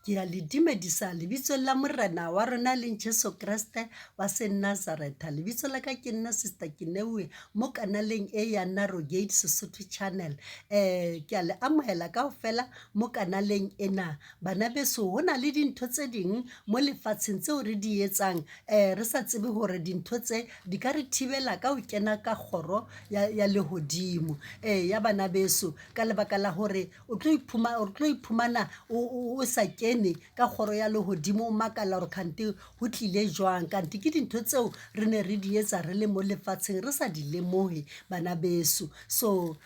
ke a le dumedisa lebitso la morena wa rona le Jesu Kriste wa Nazareta. Lebitso la ka ke nna Sister Kinewe mo kanaleng e ya Narrow Gate Sesotho Channel. Ke a le amohela kaofela mo kanaleng ena. Bana beso ho na le dintho tse ding mo lefatsheng tseo re di etsang re sa tsebe hore dintho tse di ka re thibela ka ho kena ka kgoro ya lehodimo. Ya bana beso ka lebaka la hore o tlo iphumana o sa kene ka kgoro ya lehodimo o makala hore kante ho tlile jwang, kante ke dintho tseo re ne re di etsa re le mo lefatsheng re sa di lemohe bana beso. So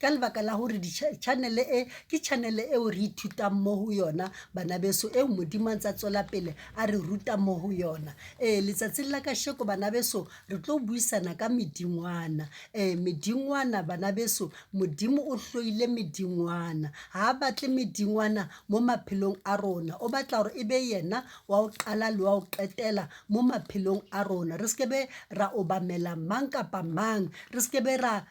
ka lebaka la hore channel e ke channel eo re ithutang mo ho yona bana beso, eo Modimo a ntsa tswela pele a re ruta mo ho yona. Letsatsing la kasheko bana beso re tlo buisana ka medingwana. Medingwana bana beso, Modimo o hloile medingwana, ha batle medingwana mo maphelong a rona, o batla hore e be yena wa o qala le wa o qetela mo maphelong a rona. Re skebe ra obamela mang kapa mang, re skebe ra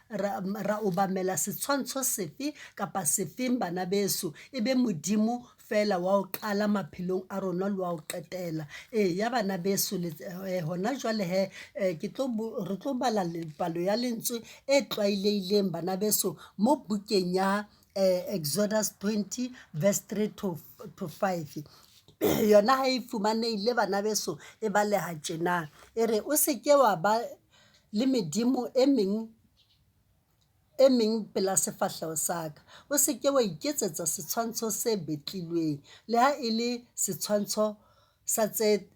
obamela setshwantsho sefe kapa sefeng bana beso, e be Modimo fela wa o qala maphelong a rona le wa o qetela. Ya bana beso hona jwale he re tlo bala palo ya lentswe e tlwaelehileng bana beso mo bukeng ya Exodus 20 verse 3 to 5. Yona ha e fumanehile bana beso e baleha tjena, e re o seke wa ba le medimo e meng pela sefatlheho sa ka, o seke wa iketsetsa setshwantsho se betlilweng le ha e le setshwantsho sa tse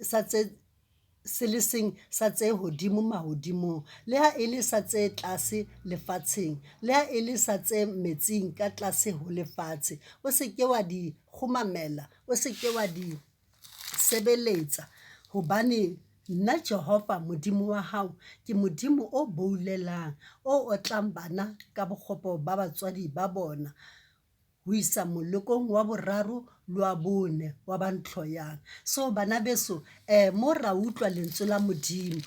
se le seng sa tse hodimo mahodimong, le ha e le sa tse tlase lefatsheng, le ha e le sa tse metsing ka tlase ho lefatshe. O seke wa di kgumamela, o seke wa di sebeletsa, hobane nna Jehova Modimo wa hao ke Modimo o boulelang, o otlang bana ka bokgopo ba batswadi ba bona ho isa molekong wa boraro le wa bone wa ba ntloyang. So bana beso mo ra utlwa lentswe la Modimo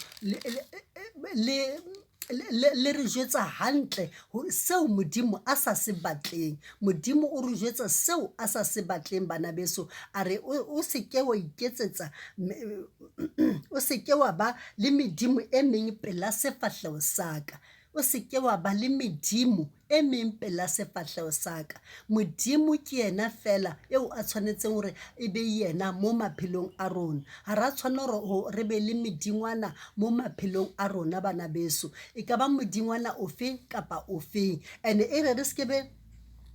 le re jwetsa hantle seo Modimo a sa se batleng. Modimo o re jwetsa seo a sa se batleng bana beso, a re o seke wa iketsetsa o seke wa ba le medimo e meng pela sefatlheho sa ka, o seke wa ba le medimo e meng pela sefatlheho sa ka. Modimo ke yena fela eo a tshwanetseng hore e be yena mo maphelong a rona, ha ra tshwana hore re be le medingwana mo maphelong a rona bana beso, e ka ba modingwana ofe kapa ofeng. And e re skebe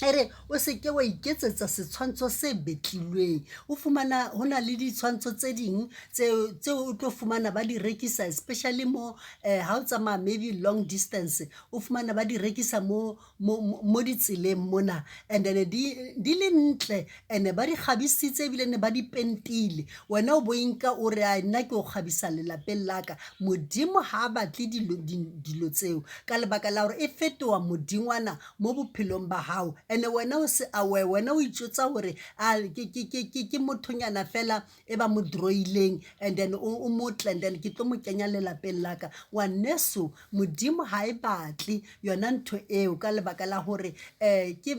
ere o seke wa iketsetsa setshwantsho se betlilweng. O fumana ho na le ditshwantsho tse ding tseo o tlo fumana ba di rekisa, especially mo ha o tsamaya maybe long distance, o fumana ba di rekisa mo ditseleng mona, and then di le ntle, and ba di kgabisitse ebile ne ba di pentile, wena o bo inka o re a nna ke o kgabisa lelapeng la ka. Modimo ha batle dilo tseo ka lebaka la hore e fetoha modingwana mo bophelong ba hao, and wena o se aware, wena o itjwetsa hore ke mothonyana fela e ba mo drawileng, and then o motle, and then ke tlo mo kenya lelapeng la ka. Ngwaneso Modimo ha e batle yona ntho eo ka lebaka la hore ke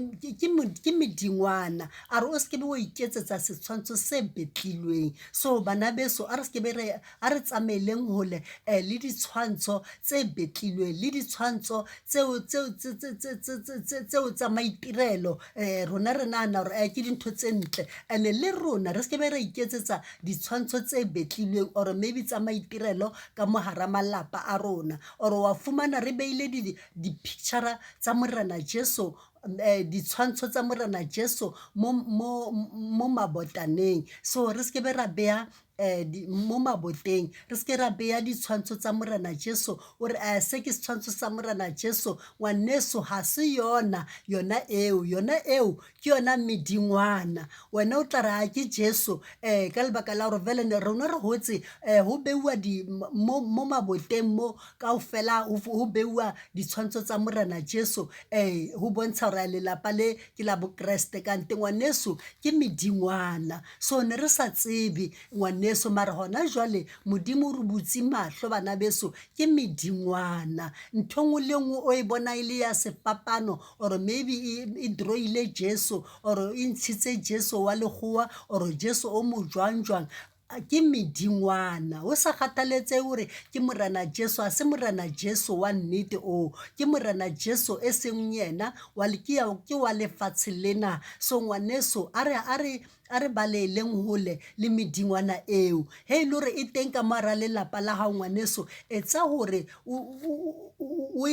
medingwana, a re o skebe wa iketsetsa setshwantsho se betlilweng. So bana beso a re tsamaeleng hole le ditshwantsho tse betlilweng, le ditshwantsho tseo tsa maitirelo. Rona re nahana hore ke dintho tse ntle, and le rona re skebe ra iketsetsa ditshwantsho tse betlilweng or maybe tsa maitirelo ka mohara malapa a rona, or wa fumana re beile di-picture tsa morena Jesu, ditshwantsho tsa morena Jesu mo mabotaneng. So re skebe ra beha mo maboteng, re seke ra beya ditshwantsho tsa morena Jesu o re se ke setshwantsho sa morena Jesu. Ngwaneso ha se yona eo ke yona medingwana. Wena o tla re ha ke Jesu ka lebaka la hore vele rona re hotse ho beuwa mo maboteng mo kaofela ho beuwa ditshwantsho tsa morena Jesu, ho bontsha hore lelapa le ke la bo Kreste, kante ngwaneso ke medingwana. So ne re sa tsebe ngwane ngwaneso mare hona jwale modimo re butse mahlo bana beso ke medingwana ntho ngwe le ngwe o e bona ile ya sefapano or maybe e drawile Jesu or e ntshitse Jesu wa lekgowa or Jesu o mo jwang ke medingwana o sa kgathaletse hore ke morena Jesu a se morena Jesu wa nnete o ke morena Jesu e seng yena wa ke wa lefatshe lena so ngwaneso a re baleleng hole le medingwana eo he ile hore e teng ka mara lelapa la hao ngwaneso etsa hore o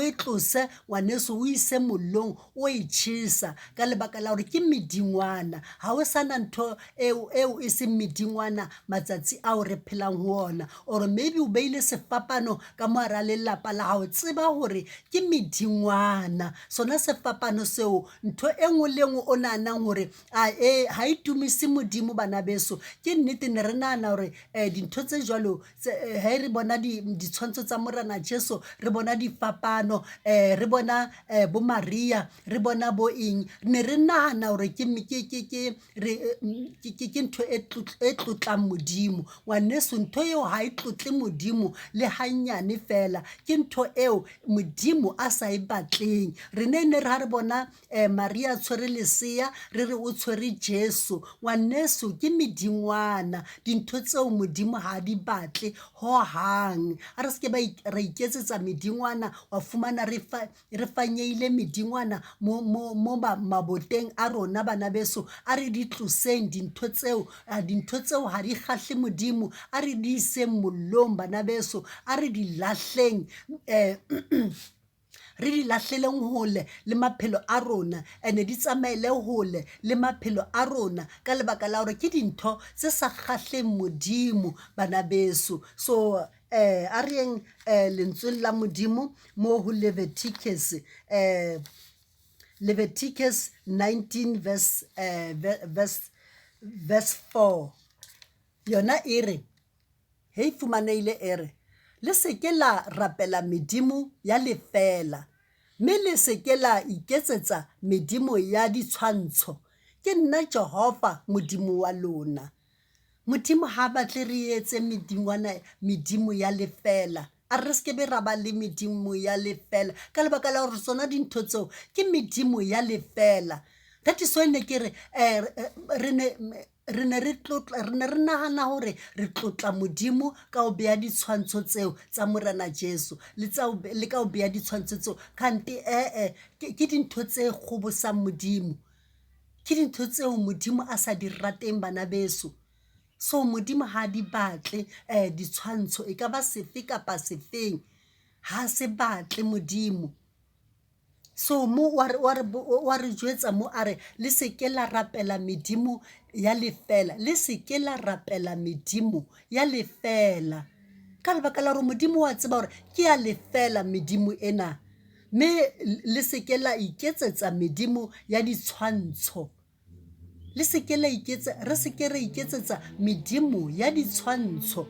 e tlose ngwaneso o ise mollong o e tšhesa ka lebaka la hore ke medingwana ha o sana ntho eo e seng medingwana matsatsi ao re phelang ho ona or maybe o beile sefapano ka mara lelapa la hao tseba hore ke medingwana sona sefapano seo ntho e nngwe le nngwe o nahanang hore ha e tumise modimo bana beso ke nnete ne re nahana hore dintho tse jwalo he re bona ditshwantsho tsa morena Jesu re bona difapano re bona bo Maria re bona bo eng ne re nahana hore ke ntho e tlotlang modimo ngwaneso ntho eo ha e tlotle modimo le hanyane fela ke ntho eo modimo a sa e batleng re ne re ha re bona Maria a tshwere lesea re re o tshwere Jesu ngwaneso ke medingwana dintho tseo modimo ha di batle ho hang a re se ke ba re iketsetsa medingwana wa fumana re fanyeile medingwana mo maboteng a rona bana beso a re di tloseng dintho tseo ha di kgahle modimo a re di iseng mollong bana beso a re di lahleng re di lahleleng hole le maphelo a rona ene di tsamaile hole le maphelo a rona ka lebaka la hore ke dintho tse sa kgahleng modimo bana beso so a re yeng lentsweng la modimo mo ho Leviticus 19 verse 4 yona e re he fumaneile e re le seke la rapela medimo ya lefela mme le seke la iketsetsa medimo ya ditshwantsho ke nna Jehova modimo wa lona modimo ha batle re etse medimo ya lefela a re seke be ra ba le medimo ya lefela ka lebaka la hore tsona dintho tseo ke medimo ya lefela that is why ne ke re re ne re nahana hore re tlotla modimo ka o beya ditshwantsho tseo tsa morena Jesu le ka o beya ditshwantsho tseo kante ke dintho tse kgobosang modimo ke dintho tseo modimo a sa di rateng bana beso so modimo ha di batle ditshwantsho e ka ba sefe kapa sefeng ha se batle modimo so mo wa re jwetsa mo are le seke la rapela medimo ya lefela le seke la rapela medimo ya lefela ka lebaka la hore modimo wa tseba hore ke ya lefela medimo ena mme le seke la iketsetsa medimo ya ditshwantsho le seke la re seke re iketsetsa medimo ya ditshwantsho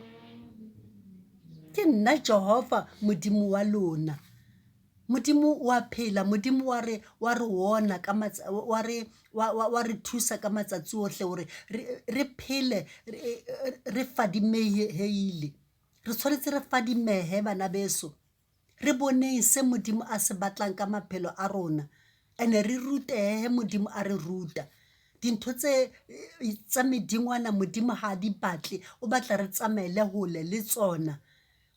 ke nna Jehova modimo wa lona modimo wa phela modimo wa re wona ka wa re thusa ka matsatsi ohle hore re phele re fadimeheile re tshwanetse re fadimehe bana beso re boneng se modimo a se batlang ka maphelo a rona ene re rutehe modimo a re ruta dintho tsa medingwana modimo ha di batle o batla re tsamaile hole le tsona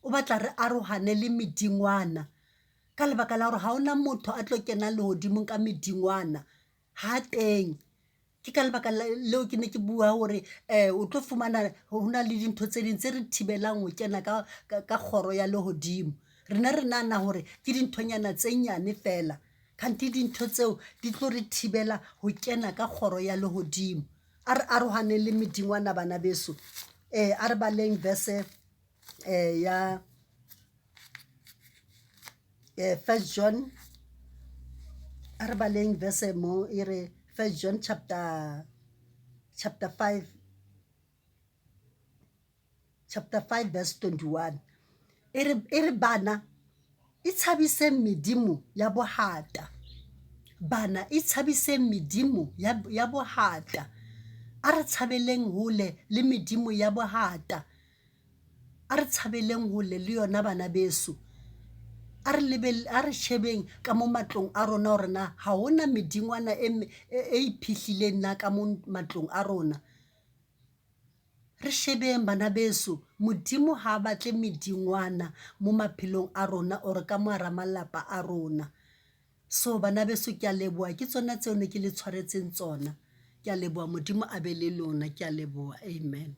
o batla re arohane le medingwana ka lebaka la hore ha ona motho a tlo kena le hodimo ka medingwana ha teng ke ka lebaka leo ke ne ke bua hore o tlo fumana hona le dintho tse ding tse re thibelang ho kena ka kgoro ya lehodimo rena re nana hore ke dinthonyana tse nyane fela kante dintho tseo di tlo re thibela ho kena ka kgoro ya lehodimo a re arohane le medingwana bana beso a re baleng verse ya 1 John a re baleng verse mo e re 1 John chapter 5 verse 21 e re bana itshabise medimo ya bohata bana itshabise medimo ya bohata a re tshabeleng hole le medimo ya bohata, a re tshabeleng hole le yona bana beso, a re shebeng ka mo matlong a rona gore na ha hona medingwana e iphihlileng na ka mo matlong a rona. Re shebeng bana beso, Modimo ha batle medingwana mo maphelong a rona or ka mo hara malapa a rona. So bana beso ke a leboa, ke tsona tseo ne ke le tshwaretseng tsona. Ke a leboa, Modimo a be le lona, ke a leboa, amen.